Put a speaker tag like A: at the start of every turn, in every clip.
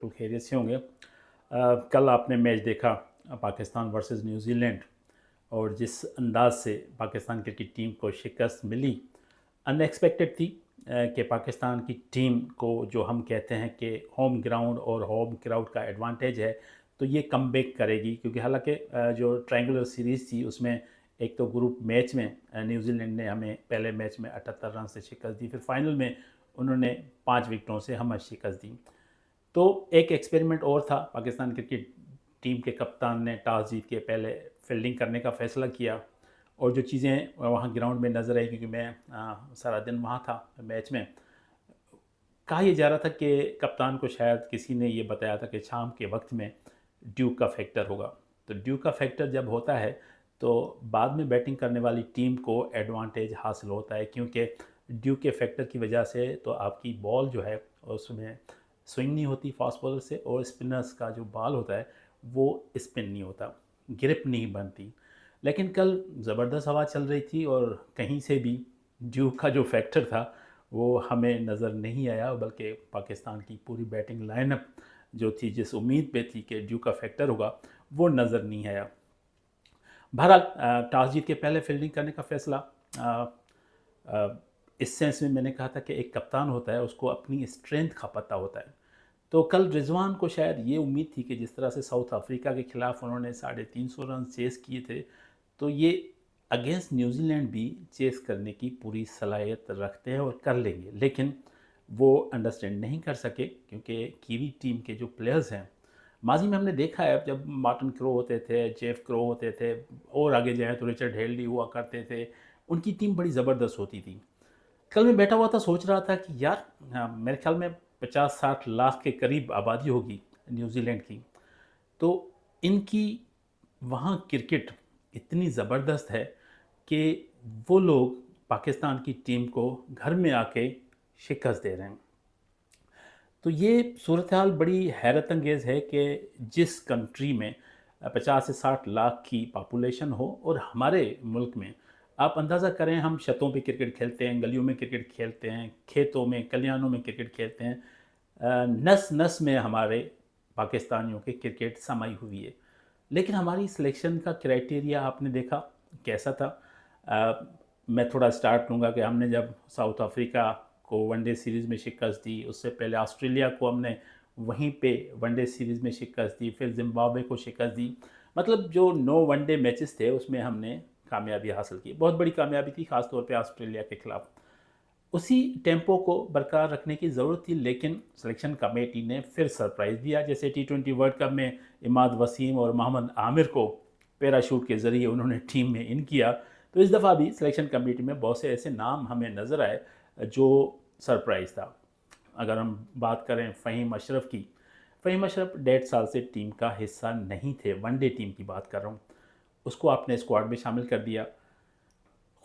A: बिल्कुल खैरियत से होंगे। कल आपने मैच देखा पाकिस्तान वर्सेस न्यूजीलैंड, और जिस अंदाज से पाकिस्तान क्रिकेट टीम को शिकस्त मिली, अनएक्सपेक्टेड थी। कि पाकिस्तान की टीम को, जो हम कहते हैं कि होम ग्राउंड और होम क्राउड का एडवांटेज है, तो ये कमबैक करेगी। क्योंकि हालांकि जो ट्रायंगुलर सीरीज़ थी उसमें एक तो ग्रुप मैच में न्यूजीलैंड ने हमें पहले मैच में 78 रन से शिकस्त दी, फिर फाइनल में उन्होंने 5 विकेटों से हमें शिकस्त दी। तो एक एक्सपेरिमेंट और था। पाकिस्तान क्रिकेट टीम के कप्तान ने टॉस जीत के पहले फील्डिंग करने का फ़ैसला किया, और जो चीज़ें वहाँ ग्राउंड में नज़र आई, क्योंकि मैं सारा दिन वहाँ था मैच में, कहा यह जा रहा था कि कप्तान को शायद किसी ने ये बताया था कि शाम के वक्त में ड्यूक का फैक्टर होगा। तो ड्यूक का फैक्टर जब होता है तो बाद में बैटिंग करने वाली टीम को एडवांटेज हासिल होता है, क्योंकि ड्यूक के फैक्टर की वजह से तो आपकी बॉल जो है उसमें स्विंग नहीं होती फास्ट बॉलर से, और स्पिनर्स का जो बॉल होता है वो स्पिन नहीं होता, ग्रिप नहीं बनती। लेकिन कल ज़बरदस्त हवा चल रही थी, और कहीं से भी ड्यूक का जो फैक्टर था वो हमें नज़र नहीं आया, बल्कि पाकिस्तान की पूरी बैटिंग लाइनअप जो थी, जिस उम्मीद पे थी कि ड्यूक का फैक्टर होगा, वो नज़र नहीं आया। बहरहाल टॉस जीत के पहले फील्डिंग करने का फ़ैसला, इस सेंस में मैंने कहा था कि एक कप्तान होता है, उसको अपनी स्ट्रेंथ का पता होता है। तो कल रिजवान को शायद ये उम्मीद थी कि जिस तरह से साउथ अफ्रीका के खिलाफ उन्होंने 350 रन चेस किए थे, तो ये अगेंस्ट न्यूजीलैंड भी चेस करने की पूरी सलाहियत रखते हैं और कर लेंगे। लेकिन वो अंडरस्टैंड नहीं कर सके, क्योंकि कीवी टीम के जो प्लेयर्स हैं, माजी में हमने देखा है जब मार्टिन क्रो होते थे, जेफ क्रो होते थे, और आगे जाएँ तो रिचर्ड हेडली हुआ करते थे, उनकी टीम बड़ी ज़बरदस्त होती थी। कल मैं बैठा हुआ था, सोच रहा था कि यार, मेरे ख्याल में 50-60 लाख के करीब आबादी होगी न्यूजीलैंड की। तो इनकी वहाँ क्रिकेट इतनी ज़बरदस्त है कि वो लोग पाकिस्तान की टीम को घर में आके शिकस्त दे रहे हैं। तो ये सूरत हाल बड़ी हैरत अंगेज़ है कि जिस कंट्री में 50 से 60 लाख की पॉपुलेशन हो, और हमारे मुल्क में आप अंदाज़ा करें, हम छतों पे क्रिकेट खेलते हैं, गलियों में क्रिकेट खेलते हैं, खेतों में, कल्याणों में क्रिकेट खेलते हैं। नस नस में हमारे पाकिस्तानियों की क्रिकेट समाई हुई है। लेकिन हमारी सिलेक्शन का क्राइटेरिया आपने देखा कैसा था। मैं थोड़ा स्टार्ट लूँगा कि हमने जब साउथ अफ्रीका को वनडे सीरीज़ में शिकस्त दी, उससे पहले ऑस्ट्रेलिया को हमने वहीं पे वनडे सीरीज़ में शिकस्त दी, फिर ज़िम्बाब्वे को शिकस्त दी। मतलब जो 9 वनडे मैचेस थे उसमें हमने कामयाबी हासिल की। बहुत बड़ी कामयाबी थी, ख़ास तौर पे ऑस्ट्रेलिया के खिलाफ। उसी टेम्पो को बरकरार रखने की ज़रूरत थी, लेकिन सिलेक्शन कमेटी ने फिर सरप्राइज़ दिया। जैसे टी20 वर्ल्ड कप में इमाद वसीम और मोहम्मद आमिर को पैराशूट के ज़रिए उन्होंने टीम में इन किया, तो इस दफ़ा भी सिलेक्शन कमेटी में बहुत से ऐसे नाम हमें नज़र आए जो सरप्राइज़ था। अगर हम बात करें फ़हीम अशरफ की, फ़हीम अशरफ 1.5 साल से टीम का हिस्सा नहीं थे, वनडे टीम की बात कर रहा हूँ। उसको आपने स्क्वाड में शामिल कर दिया।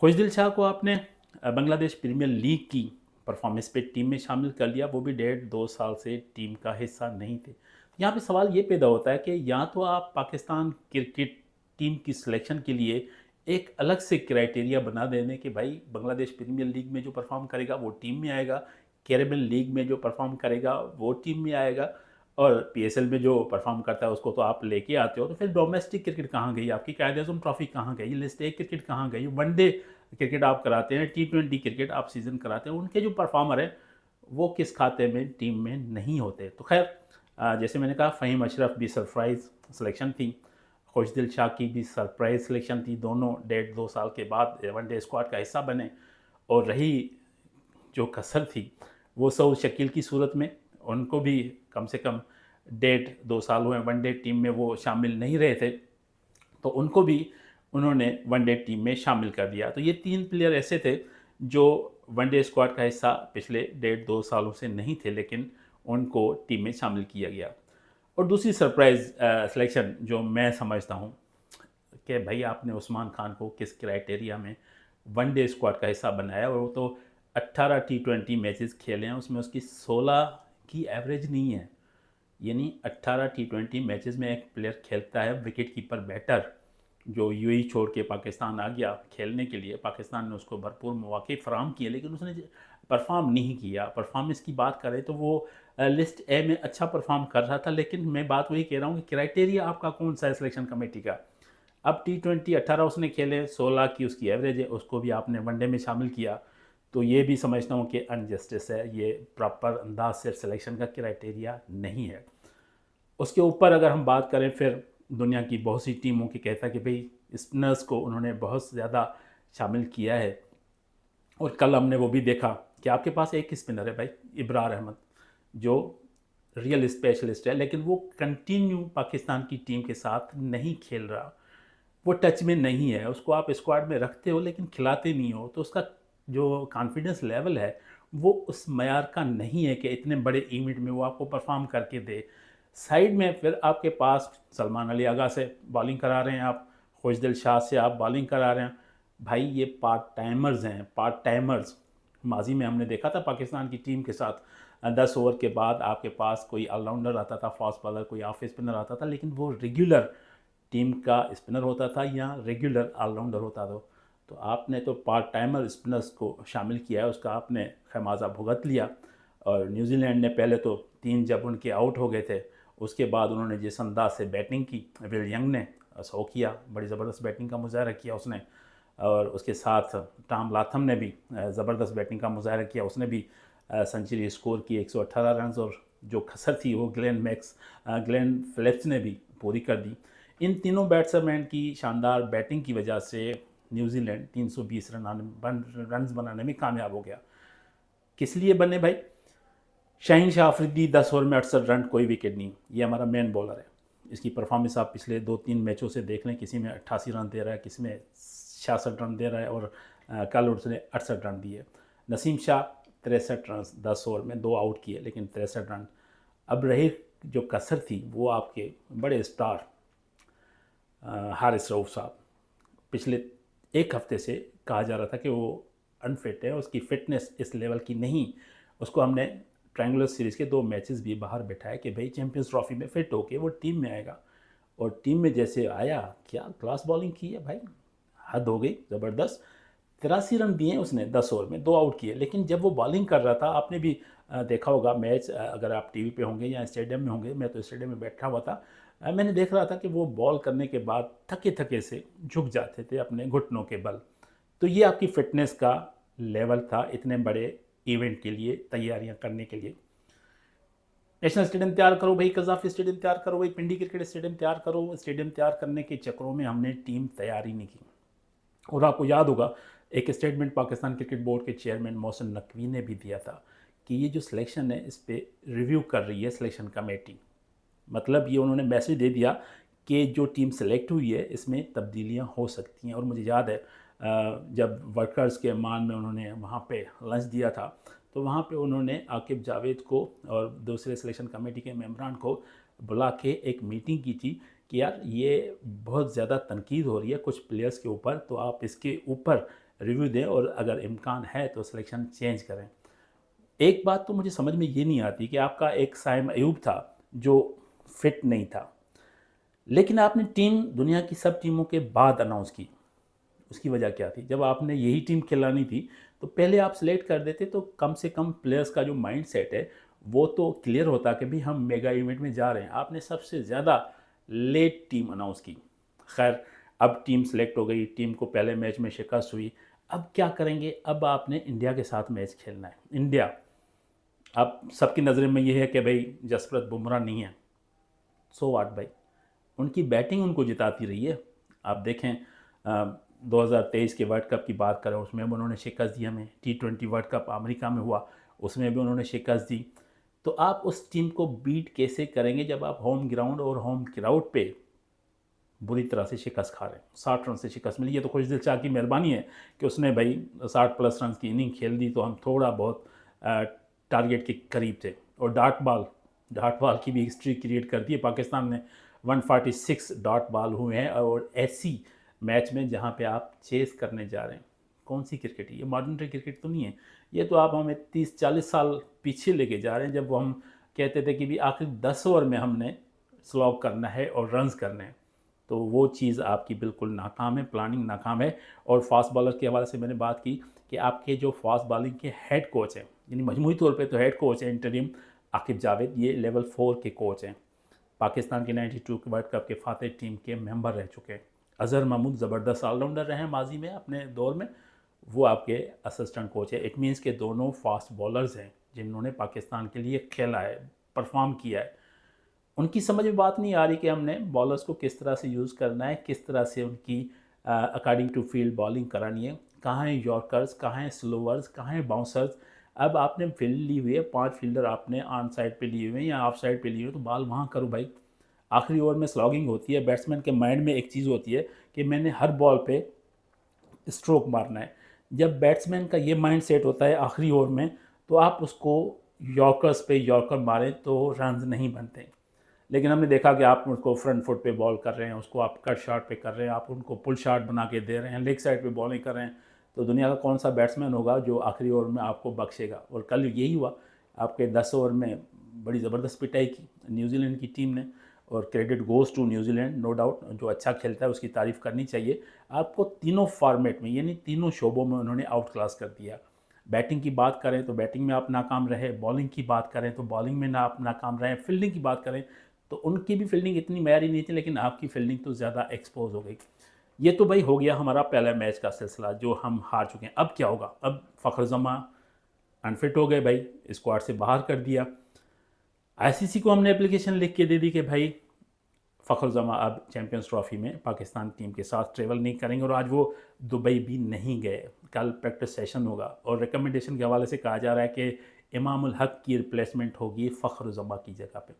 A: खुशदिल शाह को आपने बांग्लादेश प्रीमियर लीग की परफॉर्मेंस पे टीम में शामिल कर लिया, वो भी 1.5-2 साल से टीम का हिस्सा नहीं थे। यहाँ पे सवाल ये पैदा होता है कि या तो आप पाकिस्तान क्रिकेट टीम की सिलेक्शन के लिए एक अलग से क्राइटेरिया बना देने कि भाई बांग्लादेश प्रीमियर लीग में जो परफॉर्म करेगा वो टीम में आएगा, कैरेबियन लीग में जो परफॉर्म करेगा वो टीम में आएगा, और पीएसएल में जो परफॉर्म करता है उसको तो आप लेके आते हो। तो फिर डोमेस्टिक क्रिकेट कहाँ गई, आपकी कायद-ए-आज़म ट्रॉफी कहाँ गई, लिस्ट ए क्रिकेट कहाँ गई, वनडे क्रिकेट आप कराते हैं, टी20 क्रिकेट आप सीज़न कराते हैं, उनके जो परफॉर्मर हैं वो किस खाते में टीम में नहीं होते। तो खैर, जैसे मैंने कहा, फ़हीम अशरफ भी सरप्राइज़ सिलेक्शन थी, खुशदिल शाह की भी सरप्राइज़ सिलेक्शन थी। दोनों 1.5-2 साल के बाद वनडे स्क्वाड का हिस्सा बने, और रही जो कसर थी वो सऊद शकील की सूरत में। उनको भी कम से कम 1.5-2 साल हुए वनडे टीम में वो शामिल नहीं रहे थे, तो उनको भी उन्होंने वनडे टीम में शामिल कर दिया। तो ये 3 प्लेयर ऐसे थे जो वनडे स्क्वाड का हिस्सा पिछले 1.5-2 सालों से नहीं थे, लेकिन उनको टीम में शामिल किया गया। और दूसरी सरप्राइज़ सिलेक्शन जो मैं समझता हूँ कि भाई, आपने उस्मान खान को किस क्राइटेरिया में वनडे स्क्वाड का हिस्सा बनाया, और वो तो 18 टी20 मैचेस खेले हैं, उसमें उसकी 16 की एवरेज नहीं है। यानी 18 टी20 मैचेस में एक प्लेयर खेलता है विकेट कीपर बैटर, जो यूएई छोड़ के पाकिस्तान आ गया खेलने के लिए। पाकिस्तान ने उसको भरपूर मौके फराहम किए, लेकिन उसने परफॉर्म नहीं किया। परफॉर्मेंस की बात करें तो वो लिस्ट ए में अच्छा परफॉर्म कर रहा था, लेकिन मैं बात वही कह रहा हूँ कि क्राइटेरिया आपका कौन सा है सिलेक्शन कमेटी का। अब T20 18 उसने खेले, 16 की उसकी एवरेज है, उसको भी आपने वनडे में शामिल किया, तो ये भी समझता हूँ कि अनजस्टिस है, ये प्रॉपर अंदाज से सिलेक्शन का क्राइटेरिया नहीं है। उसके ऊपर अगर हम बात करें फिर दुनिया की बहुत सी टीमों की कहता है कि भाई स्पिनर्स को उन्होंने बहुत ज़्यादा शामिल किया है, और कल हमने वो भी देखा कि आपके पास एक ही स्पिनर है भाई, इब्रार अहमद, जो रियल स्पेशलिस्ट है, लेकिन वो कंटिन्यू पाकिस्तान की टीम के साथ नहीं खेल रहा, वो टच में नहीं है। उसको आप स्क्वाड में रखते हो लेकिन खिलाते नहीं हो, तो उसका जो कॉन्फिडेंस लेवल है वो उस मयार का नहीं है कि इतने बड़े इवेंट में वो आपको परफॉर्म करके दे। साइड में फिर आपके पास सलमान अली आगा से बॉलिंग करा रहे हैं आप, खुशदिल शाह से आप बॉलिंग करा रहे हैं। भाई ये पार्ट टाइमर्स हैं, पार्ट टाइमर्स। माजी में हमने देखा था पाकिस्तान की टीम के साथ 10 ओवर के बाद आपके पास कोई ऑलराउंडर आता था, फास्ट बॉलर, कोई ऑफ स्पिनर आता था, लेकिन वो रेगुलर टीम का स्पिनर होता था या रेगुलर ऑलराउंडर होता था। तो आपने तो पार्ट टाइमर स्पिनर्स को शामिल किया है, उसका आपने खमाजा भुगत लिया। और न्यूजीलैंड ने पहले तो 3 जब उनके आउट हो गए थे, उसके बाद उन्होंने जिस अंदाज से बैटिंग की, विल यंग ने 100 किया, बड़ी ज़बरदस्त बैटिंग का मुजाहरा किया उसने। और उसके साथ टॉम लाथम ने भी ज़बरदस्त बैटिंग का मुजाहरा किया, उसने भी सेंचुरी स्कोर की 118 रन, और जो खसर थी वो ग्लेन फिलिप्स ने भी पूरी कर दी। इन तीनों बैट्समैन की शानदार बैटिंग की वजह से न्यूजीलैंड 320 रन बनाने में कामयाब हो गया। किस लिए बने भाई? शाहीन शाह अफरीदी 10 ओवर में 68 रन, कोई विकेट नहीं, ये हमारा मेन बॉलर है। इसकी परफॉर्मेंस आप पिछले 2-3 मैचों से देख लें, किसी में 88 रन दे रहा है, किसी में 66 रन दे रहा है, और कल उसने 68 रन दिए। नसीम शाह 63 रन 10 ओवर में, 2 आउट किए लेकिन 63 रन। अब रही जो कसर थी वो आपके बड़े स्टार हारिस रऊफ साहब, पिछले एक हफ्ते से कहा जा रहा था कि वो अनफिट है, उसकी फ़िटनेस इस लेवल की नहीं। उसको हमने ट्रायंगुलर सीरीज़ के 2 मैचेस भी बाहर बैठाया कि भाई चैंपियंस ट्रॉफी में फ़िट होके वो टीम में आएगा, और टीम में जैसे आया, क्या क्लास बॉलिंग की है भाई, हद हो गई, ज़बरदस्त। 83 रन दिए उसने 10 ओवर में, 2 आउट किए। लेकिन जब वो बॉलिंग कर रहा था, आपने भी देखा होगा मैच, अगर आप टीवी पे होंगे या स्टेडियम में होंगे, मैं तो स्टेडियम में बैठा हुआ था, मैंने देख रहा था कि वो बॉल करने के बाद थके थके से झुक जाते थे अपने घुटनों के बल। तो ये आपकी फ़िटनेस का लेवल था इतने बड़े इवेंट के लिए तैयारियां करने के लिए। नेशनल स्टेडियम तैयार करो भाई, कज़ाफ़ी स्टेडियम तैयार करो भाई, पिंडी क्रिकेट स्टेडियम तैयार करो। स्टेडियम तैयार करने के चक्करों में हमने टीम तैयार ही नहीं की। और आपको याद होगा एक स्टेटमेंट पाकिस्तान क्रिकेट बोर्ड के चेयरमैन मोहसिन नकवी ने भी दिया था कि ये जो सिलेक्शन है इस पर रिव्यू कर रही है सिलेक्शन कमेटी। मतलब ये उन्होंने मैसेज दे दिया कि जो टीम सेलेक्ट हुई है इसमें तब्दीलियां हो सकती हैं। और मुझे याद है जब वर्कर्स के मान में उन्होंने वहाँ पे लंच दिया था, तो वहाँ पे उन्होंने आकिब जावेद को और दूसरे सिलेक्शन कमेटी के मेंबरान को बुला के एक मीटिंग की थी कि यार ये बहुत ज़्यादा तनकीद हो रही है कुछ प्लेयर्स के ऊपर, तो आप इसके ऊपर रिव्यू दें और अगर इम्कान है तो सिलेक्शन चेंज करें। एक बात तो मुझे समझ में ये नहीं आती कि आपका एक साइम अयूब था जो फिट नहीं था, लेकिन आपने टीम दुनिया की सब टीमों के बाद अनाउंस की। उसकी वजह क्या थी? जब आपने यही टीम खिलानी थी तो पहले आप सेलेक्ट कर देते, तो कम से कम प्लेयर्स का जो माइंड सेट है वो तो क्लियर होता कि भाई हम मेगा इवेंट में जा रहे हैं। आपने सबसे ज़्यादा लेट टीम अनाउंस की। खैर, अब टीम सेलेक्ट हो गई, टीम को पहले मैच में शिकस्त हुई। अब क्या करेंगे? अब आपने इंडिया के साथ मैच खेलना है। इंडिया, अब सबकी नज़र में ये है कि भाई जसप्रीत बुमराह नहीं है, सो वाट भाई, उनकी बैटिंग उनको जिताती रही है। आप देखें 2023 के वर्ल्ड कप की बात करें, उसमें भी उन्होंने शिकस्त दी हमें। T20 वर्ल्ड कप अमेरिका में हुआ, उसमें भी उन्होंने शिकस्त दी। तो आप उस टीम को बीट कैसे करेंगे जब आप होम ग्राउंड और होम क्राउड पे बुरी तरह से शिकस्त खा रहे हैं? 60 रन से शिकस्त मिली। ये तो खुशदिल शाह की मेहरबानी है कि उसने भाई 60+ रन की इनिंग खेल दी, तो हम थोड़ा बहुत टारगेट के करीब थे। और डॉट बॉल की भी हिस्ट्री क्रिएट कर दी है पाकिस्तान ने। 146 डॉट बॉल हुए हैं, और ऐसी मैच में जहाँ पे आप चेस करने जा रहे हैं। कौन सी क्रिकेट है ये? मॉडर्न डे क्रिकेट तो नहीं है ये। तो आप हमें 30-40 साल पीछे लेके जा रहे हैं, जब वो हम कहते थे कि भी आखिर 10 ओवर में हमने स्लॉग करना है और रन्स करने हैं। तो वो चीज़ आपकी बिल्कुल नाकाम है, प्लानिंग नाकाम है। और फास्ट बॉलर के हवाले से मैंने बात की कि आपके जो फास्ट बॉलिंग के हेड कोच हैं, यानी मजमूई तौर पे तो हेड कोच हैं इंटरिम आकिब जावेद, ये लेवल 4 के कोच हैं। पाकिस्तान के 92 के वर्ल्ड कप के फातह टीम के मेंबर रह चुके हैं। अज़हर महमूद ज़बरदस्त ऑलराउंडर रहे हैं माजी में अपने दौर में, वो आपके असिस्टेंट कोच है। इट मीन्स के दोनों फास्ट बॉलर्स हैं जिन्होंने पाकिस्तान के लिए खेला है, परफॉर्म किया है। उनकी समझ में बात नहीं आ रही कि हमने बॉलर्स को किस तरह से यूज़ करना है, किस तरह से उनकी अकॉर्डिंग टू फील्ड बॉलिंग करानी है। कहाँ हैं यॉर्कर्स, कहाँ हैं स्लोवर्स, कहाँ हैं बाउंसर्स। अब आपने फील्ड ली हुई है, 5 फील्डर आपने ऑन साइड पे लिए हुए हैं या ऑफ साइड पे लिए हुए, तो बॉल वहाँ करो भाई। आखिरी ओवर में स्लॉगिंग होती है, बैट्समैन के माइंड में एक चीज़ होती है कि मैंने हर बॉल पे स्ट्रोक मारना है। जब बैट्समैन का ये माइंड सेट होता है आखिरी ओवर में, तो आप उसको यॉर्कर्स पे यॉर्कर मारें तो रन्स नहीं बनते। लेकिन हमने देखा कि आप उसको फ्रंट फुट पे बॉल कर रहे हैं, उसको आप कट शॉट पे कर रहे हैं, आप उनको पुल शॉट बना के दे रहे हैं, लेग साइड पे बॉलिंग कर रहे हैं, तो दुनिया का कौन सा बैट्समैन होगा जो आखिरी ओवर में आपको बख्शेगा। और कल यही हुआ, आपके 10 ओवर में बड़ी ज़बरदस्त पिटाई की न्यूजीलैंड की टीम ने, और credit goes to New Zealand, no doubt. जो अच्छा खेलता है उसकी तारीफ़ करनी चाहिए। आपको तीनों फॉर्मेट में, यानी तीनों शोबों में उन्होंने आउट क्लास कर दिया। बैटिंग की बात करें तो बैटिंग में आप नाकाम रहे, बॉलिंग की बात करें तो बॉलिंग में ना आप नाकाम रहे, फील्डिंग की बात करें तो उनकी भी फील्डिंग इतनी मयारी नहीं थी, लेकिन आपकी फील्डिंग तो ज़्यादा एक्सपोज हो गई। ये तो भाई हो गया हमारा पहला मैच का सिलसिला जो हम हार चुके हैं। अब क्या होगा? अब फ़खर जमा अनफिट हो गए भाई, स्क्वाड से बाहर कर दिया। आईसीसी को हमने एप्लीकेशन लिख के दे दी कि भाई फ़खर जमा अब चैम्पियंस ट्रॉफ़ी में पाकिस्तान टीम के साथ ट्रेवल नहीं करेंगे, और आज वो दुबई भी नहीं गए। कल प्रैक्टिस सेशन होगा और रिकमेंडेशन के हवाले से कहा जा रहा है कि इमाम उल हक की रिप्लेसमेंट होगी फ़खर जमा की जगह पे।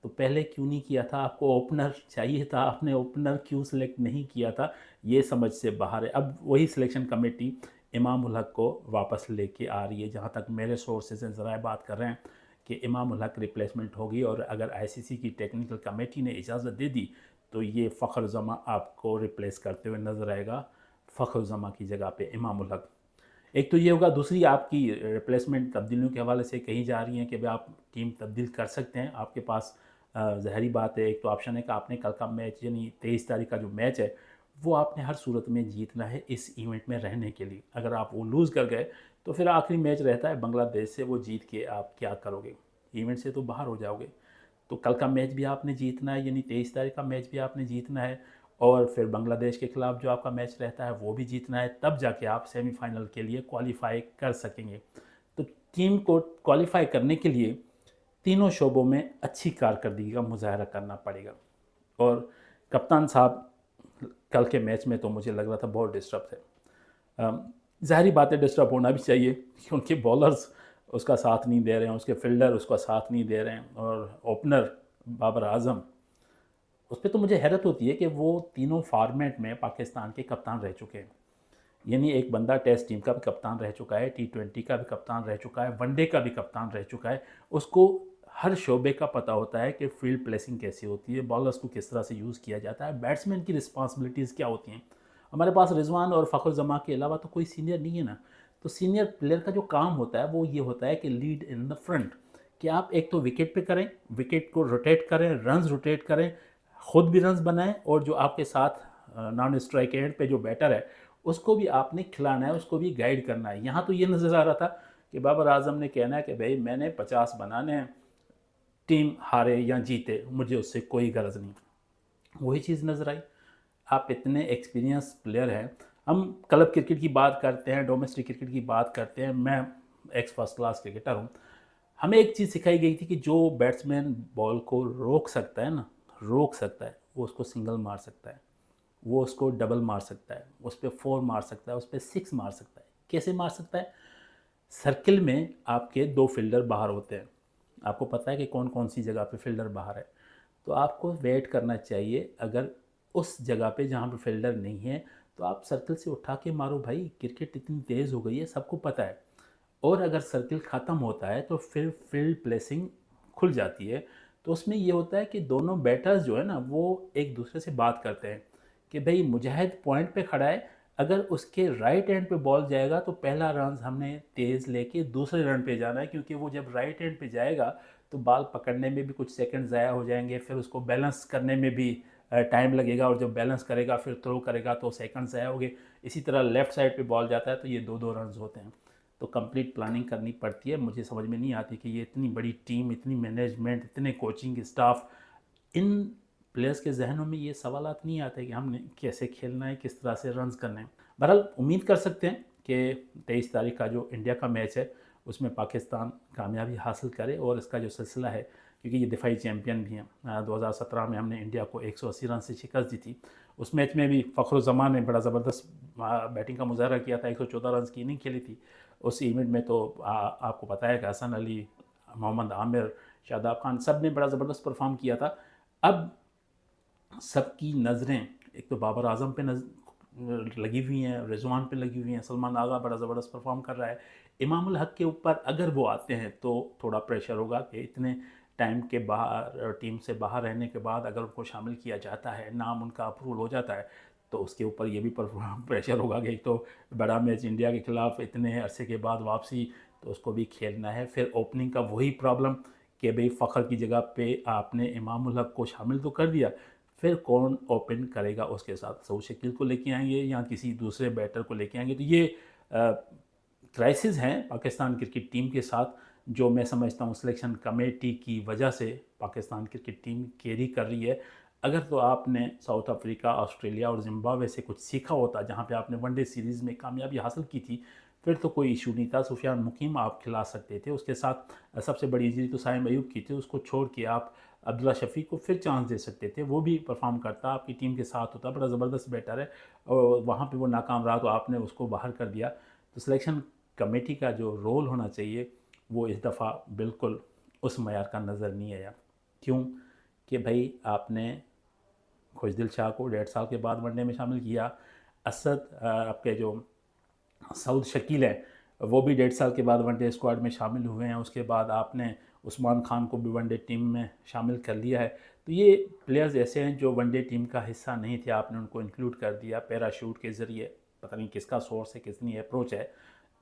A: तो पहले क्यों नहीं किया था? आपको ओपनर चाहिए था, आपने ओपनर क्यों सिलेक्ट नहीं किया था? ये समझ से बाहर है। अब वही सिलेक्शन कमेटी इमाम उल हक को वापस लेके आ रही है। जहाँ तक मेरे सोर्सेज से ज़रा बात कर रहे हैं कि इमाम उल हक रिप्लेसमेंट होगी, और अगर आईसीसी की टेक्निकल कमेटी ने इजाज़त दे दी तो ये फ़खर जमा आपको रिप्लेस करते हुए नज़र आएगा, फ़खर जमा की जगह पे इमाम उल हक। एक तो ये होगा, दूसरी आपकी रिप्लेसमेंट तब्दीलियों के हवाले से कही जा रही हैं कि भाई आप टीम तब्दील कर सकते हैं। आपके पास ज़ाहिरी बात है, एक तो ऑप्शन है कि आपने कल का मैच यानी 23 तारीख का जो मैच है वो आपने हर सूरत में जीतना है इस इवेंट में रहने के लिए। अगर आप वो लूज़ कर गए तो फिर आखिरी मैच रहता है बांग्लादेश से, वो जीत के आप क्या करोगे? इवेंट से तो बाहर हो जाओगे। तो कल का मैच भी आपने जीतना है, यानी 23 तारीख का मैच भी आपने जीतना है, और फिर बांग्लादेश के खिलाफ जो आपका मैच रहता है वो भी जीतना है, तब जाके आप सेमीफाइनल के लिए क्वालिफाई कर सकेंगे। तो टीम को क्वालिफाई करने के लिए तीनों शोबों में अच्छी कारकर्दगी का मुजाहरा करना पड़ेगा। और कप्तान साहब कल के मैच में तो मुझे लग रहा था बहुत डिस्टर्ब थे। ज़ाहिरी बात है डिस्टर्ब होना भी चाहिए कि उनके बॉलर्स उसका साथ नहीं दे रहे हैं, उसके फील्डर उसका साथ नहीं दे रहे हैं, और ओपनर बाबर आजम, उस पर तो मुझे हैरत होती है कि वो तीनों फॉर्मेट में पाकिस्तान के कप्तान रह चुके हैं। यानी एक बंदा टेस्ट टीम का भी कप्तान रह चुका है, टी20 का भी कप्तान रह चुका है, वनडे का भी कप्तान रह चुका है। उसको हर शोबे का पता होता है कि फील्ड प्लेसिंग कैसी होती है, बॉलर्स को किस तरह से यूज़ किया जाता है, बैट्समैन की रिस्पॉन्सिबिलिटीज़ क्या होती हैं। हमारे पास रिजवान और फ़खर जमा के अलावा तो कोई सीनियर नहीं है ना। तो सीनियर प्लेयर का जो काम होता है वो ये होता है कि लीड इन द फ्रंट, कि आप एक तो विकेट पे करें, विकेट को रोटेट करें, रन्स रोटेट करें, ख़ुद भी रन्स बनाएं, और जो आपके साथ नॉन स्ट्राइक एंड पे जो बैटर है उसको भी आपने खिलाना है, उसको भी गाइड करना है। यहाँ तो ये नज़र आ रहा था कि बाबर आजम ने कहना है कि भाई मैंने 50 बनाने हैं, टीम हारे या जीते मुझे उससे कोई गरज नहीं। वही चीज़ नज़र आई। आप इतने एक्सपीरियंस प्लेयर हैं, हम क्लब क्रिकेट की बात करते हैं, डोमेस्टिक क्रिकेट की बात करते हैं, मैं एक्स फर्स्ट क्लास क्रिकेटर हूँ। हमें एक चीज़ सिखाई गई थी कि जो बैट्समैन बॉल को रोक सकता है ना, रोक सकता है, वो उसको सिंगल मार सकता है, वो उसको डबल मार सकता है, उस पर 4 मार सकता है, उस पर 6 मार सकता है। कैसे मार सकता है? सर्किल में आपके 2 फील्डर बाहर होते हैं, आपको पता है कि कौन कौन सी जगह पे फील्डर बाहर है, तो आपको वेट करना चाहिए। अगर उस जगह पे जहाँ पे फील्डर नहीं है तो आप सर्किल से उठा के मारो भाई। क्रिकेट इतनी तेज़ हो गई है, सबको पता है। और अगर सर्किल ख़त्म होता है तो फिर फील्ड प्लेसिंग खुल जाती है। तो उसमें ये होता है कि दोनों बैटर्स जो है ना वो एक दूसरे से बात करते हैं कि भाई मुजाहिद पॉइंट पे खड़ा है, अगर उसके राइट एंड पे बॉल जाएगा तो पहला रन हमने तेज़ लेके दूसरे रन पे जाना है, क्योंकि वो जब राइट एंड पे जाएगा तो बॉल पकड़ने में भी कुछ सेकंड ज़ाया हो जाएंगे, फिर उसको बैलेंस करने में भी टाइम लगेगा और जब बैलेंस करेगा फिर थ्रो करेगा तो सेकंड्स आए होंगे। इसी तरह लेफ़्ट साइड पे बॉल जाता है तो ये 2-2 रन्स होते हैं। तो कंप्लीट प्लानिंग करनी पड़ती है। मुझे समझ में नहीं आती कि ये इतनी बड़ी टीम, इतनी मैनेजमेंट, इतने कोचिंग स्टाफ, इन प्लेयर्स के जहनों में ये सवालात नहीं आते कि हमने कैसे खेलना है, किस तरह से रन्स करने हैं। बहरहाल उम्मीद कर सकते हैं कि 23 तारीख का जो इंडिया का मैच है उसमें पाकिस्तान कामयाबी हासिल करे और इसका जो सिलसिला है, क्योंकि ये दिफाई चैम्पियन भी हैं। 2017 में हमने इंडिया को 180 रन से शिकस्त दी थी। उस मैच में भी फ़खरुज़्ज़मान ने बड़ा ज़बरदस्त बैटिंग का मुजाहरा किया था। 114 रन की इनिंग खेली थी। उस इवेंट में तो आपको पता है कि हसन अली, मोहम्मद आमिर, शादाब खान सब ने बड़ा ज़बरदस्त परफॉर्म किया था। अब सबकी नज़रें एक तो बाबर आज़म पे लगी हुई हैं, रिजवान पे लगी हुई हैं, सलमान आगा बड़ा ज़बरदस्त परफॉर्म कर रहा है। इमामुल हक के ऊपर अगर वो आते हैं तो थोड़ा प्रेशर होगा कि इतने टाइम के बाहर, टीम से बाहर रहने के बाद अगर उनको शामिल किया जाता है, नाम उनका अप्रूवल हो जाता है, तो उसके ऊपर ये भी प्रेशर होगा कि एक तो बड़ा मैच इंडिया के ख़िलाफ़ इतने अरसे के बाद वापसी, तो उसको भी खेलना है। फिर ओपनिंग का वही प्रॉब्लम कि भाई फ़खर की जगह पे आपने इमामुल हक को शामिल तो कर दिया, फिर कौन ओपन करेगा उसके साथ? सऊद शकील को लेके आएंगे या किसी दूसरे बैटर को लेके आएंगे? तो ये क्राइसिस हैं पाकिस्तान क्रिकेट टीम के साथ, जो मैं समझता हूँ सिलेक्शन कमेटी की वजह से पाकिस्तान क्रिकेट टीम कैरी कर रही है। अगर तो आपने साउथ अफ्रीका, ऑस्ट्रेलिया और ज़िम्बाब्वे से कुछ सीखा होता, जहाँ पे आपने वनडे सीरीज़ में कामयाबी हासिल की थी, फिर तो कोई इशू नहीं था। सुफियान मुकीम आप खिला सकते थे। उसके साथ सबसे बड़ी इंजरी तो साइम अयूब की थी, उसको छोड़ के आप अब्दुल्ला शफ़ीक को फिर चांस दे सकते थे, वो भी परफॉर्म करता, आपकी टीम के साथ होता, बड़ा ज़बरदस्त बैटर है। और वहाँ पे वो नाकाम रहा तो आपने उसको बाहर कर दिया। तो सिलेक्शन कमेटी का जो रोल होना चाहिए वो इस दफ़ा बिल्कुल उस मयार का नज़र नहीं आया। क्यों? कि भाई आपने खुशदिल शाह को 1.5 साल के बाद वनडे में शामिल किया। असद आपके जो सऊद शकील है वो भी 1.5 साल के बाद वनडे स्क्वाड में शामिल हुए हैं। उसके बाद आपने उस्मान खान को भी वनडे टीम में शामिल कर लिया है। तो ये प्लेयर्स ऐसे हैं जो वनडे टीम का हिस्सा नहीं थे, आपने उनको इंक्लूड कर दिया पैराशूट के ज़रिए। पता नहीं किसका सोर्स है, कितनी अप्रोच है,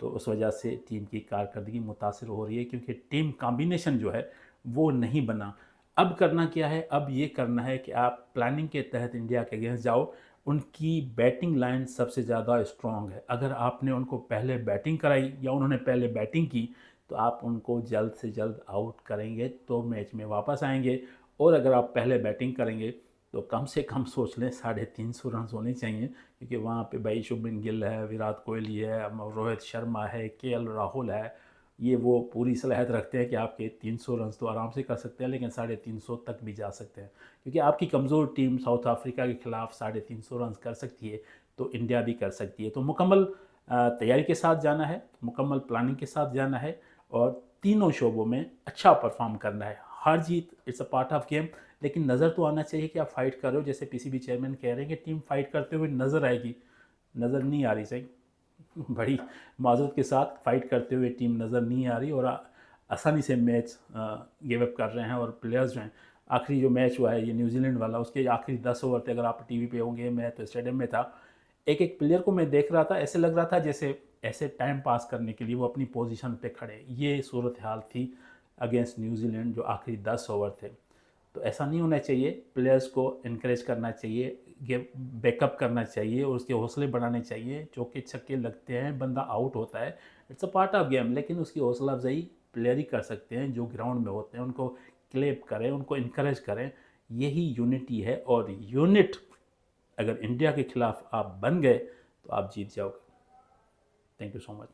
A: तो उस वजह से टीम की कारकर्दगी मुतासिर हो रही है, क्योंकि टीम कॉम्बिनेशन जो है वो नहीं बना। अब करना क्या है? अब ये करना है कि आप प्लानिंग के तहत इंडिया के अगेंस्ट जाओ। उनकी बैटिंग लाइन सबसे ज़्यादा स्ट्रॉन्ग है। अगर आपने उनको पहले बैटिंग कराई या उन्होंने पहले बैटिंग की, तो आप उनको जल्द से जल्द आउट करेंगे तो मैच में वापस आएंगे। और अगर आप पहले बैटिंग करेंगे तो कम से कम सोच लें 350 रन होने चाहिए, क्योंकि वहाँ पे भाई शुभमन गिल है, विराट कोहली है, रोहित शर्मा है, केएल राहुल है। ये वो पूरी सलाहियत रखते हैं कि आपके 300 रन तो आराम से कर सकते हैं, लेकिन 350 तक भी जा सकते हैं। क्योंकि आपकी कमज़ोर टीम साउथ अफ्रीका के ख़िलाफ़ 350 रन कर सकती है, तो इंडिया भी कर सकती है। तो मुकम्मल तैयारी के साथ जाना है, मुकम्मल प्लानिंग के साथ जाना है और तीनों शोबों में अच्छा परफॉर्म करना है। हार जीत it's a part of game, लेकिन नज़र तो आना चाहिए कि आप फाइट कर रहे हो। जैसे पीसीबी चेयरमैन कह रहे हैं कि टीम फाइट करते हुए नज़र आएगी, नज़र नहीं आ रही। सही बड़ी माजरत के साथ फाइट करते हुए टीम नज़र नहीं आ रही और आसानी से मैच गिव अप कर रहे हैं। और प्लेयर्स जो हैं, आखिरी जो मैच हुआ है ये न्यूजीलैंड वाला, उसके आखिरी 10 ओवर थे। अगर आप टीवी पे होंगे, मैं तो स्टेडियम में था, एक एक प्लेयर को मैं देख रहा था, ऐसे लग रहा था जैसे ऐसे टाइम पास करने के लिए वो अपनी पोजीशन पे खड़े। ये सूरत हाल थी अगेंस्ट न्यूजीलैंड जो आखिरी 10 ओवर थे। तो ऐसा नहीं होना चाहिए। प्लेयर्स को इनक्रेज करना चाहिए, बैकअप करना चाहिए और उसके हौसले बढ़ाने चाहिए। चौके छक्के लगते हैं, बंदा आउट होता है, it's a part of game, लेकिन उसकी हौसला अफजाई प्लेयर ही कर सकते हैं जो ग्राउंड में होते हैं। उनको क्लेप करें, उनको इनक्रेज करें, यही यूनिटी है। और यूनिट अगर इंडिया के खिलाफ आप बन गए तो आप जीत जाओगे। Thank you so much.